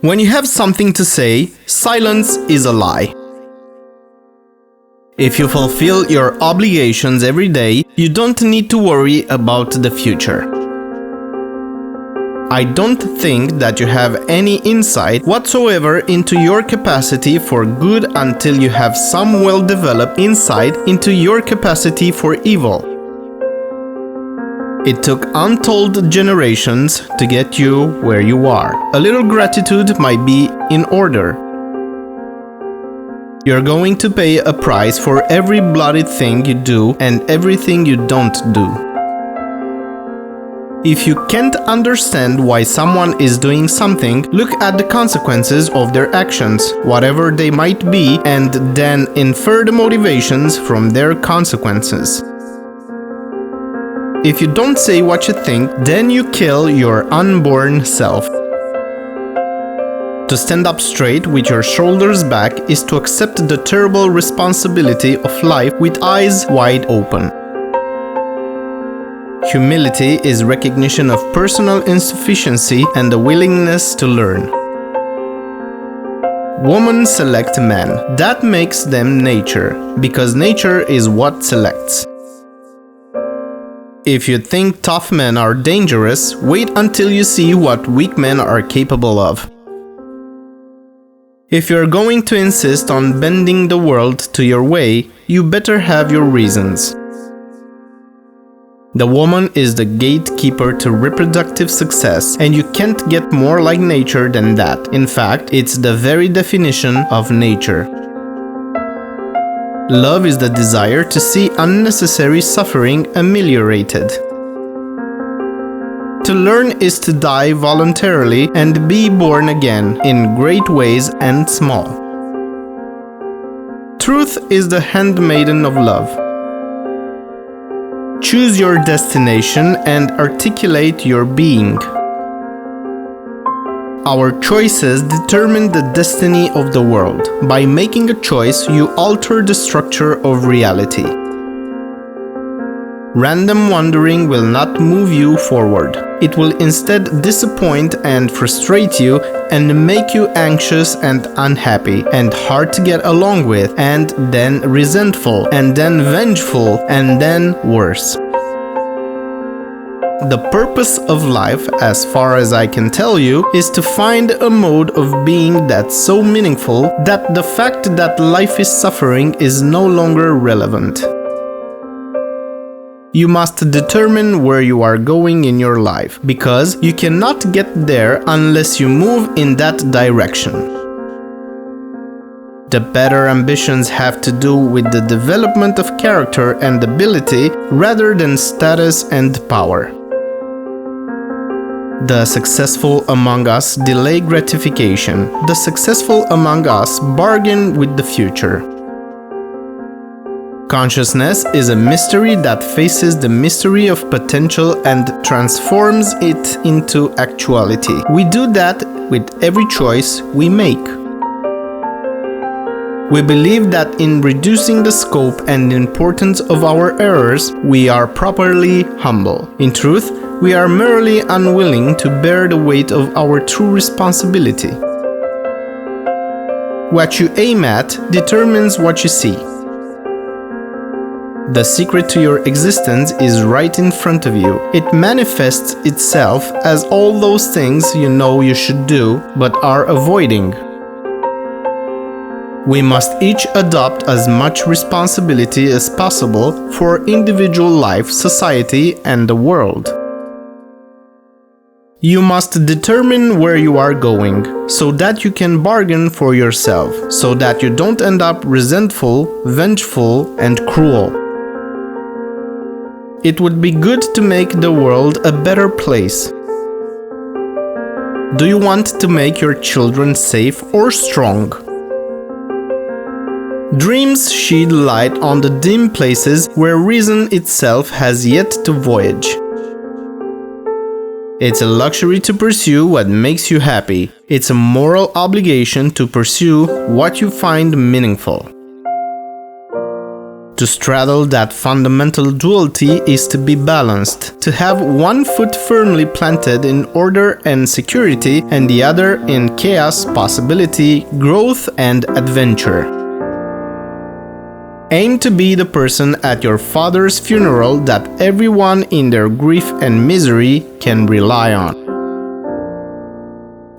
When you have something to say, silence is a lie. If you fulfill your obligations every day, you don't need to worry about the future. I don't think that you have any insight whatsoever into your capacity for good until you have some well-developed insight into your capacity for evil. It took untold generations to get you where you are. A little gratitude might be in order. You're going to pay a price for every bloody thing you do and everything you don't do. If you can't understand why someone is doing something, look at the consequences of their actions, whatever they might be, and then infer the motivations from their consequences. If you don't say what you think, then you kill your unborn self. To stand up straight with your shoulders back is to accept the terrible responsibility of life with eyes wide open. Humility is recognition of personal insufficiency and the willingness to learn. Women select men. That makes them nature, because nature is what selects. If you think tough men are dangerous, wait until you see what weak men are capable of. If you're going to insist on bending the world to your way, you better have your reasons. The woman is the gatekeeper to reproductive success, and you can't get more like nature than that. In fact, it's the very definition of nature. Love is the desire to see unnecessary suffering ameliorated. To learn is to die voluntarily and be born again in great ways and small. Truth is the handmaiden of love. Choose your destination and articulate your being. Our choices determine the destiny of the world. By making a choice, you alter the structure of reality. Random wandering will not move you forward. It will instead disappoint and frustrate you and make you anxious and unhappy and hard to get along with, and then resentful, and then vengeful, and then worse. The purpose of life, as far as I can tell you, is to find a mode of being that's so meaningful that the fact that life is suffering is no longer relevant. You must determine where you are going in your life, because you cannot get there unless you move in that direction. The better ambitions have to do with the development of character and ability rather than status and power. The successful among us delay gratification. The successful among us bargain with the future. Consciousness is a mystery that faces the mystery of potential and transforms it into actuality. We do that with every choice we make. We believe that in reducing the scope and importance of our errors, we are properly humble. In truth, we are merely unwilling to bear the weight of our true responsibility. What you aim at determines what you see. The secret to your existence is right in front of you. It manifests itself as all those things you know you should do, but are avoiding. We must each adopt as much responsibility as possible for individual life, society, and the world. You must determine where you are going, so that you can bargain for yourself, so that you don't end up resentful, vengeful, and cruel. It would be good to make the world a better place. Do you want to make your children safe or strong? Dreams shed light on the dim places where reason itself has yet to voyage. It's a luxury to pursue what makes you happy. It's a moral obligation to pursue what you find meaningful. To straddle that fundamental duality is to be balanced, to have one foot firmly planted in order and security and the other in chaos, possibility, growth, and adventure. Aim to be the person at your father's funeral that everyone in their grief and misery can rely on.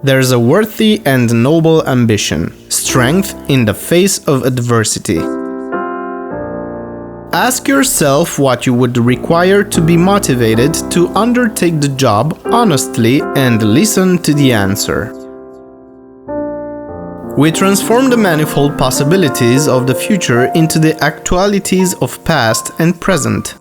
There's a worthy and noble ambition, strength in the face of adversity. Ask yourself what you would require to be motivated to undertake the job honestly and listen to the answer. We transform the manifold possibilities of the future into the actualities of past and present.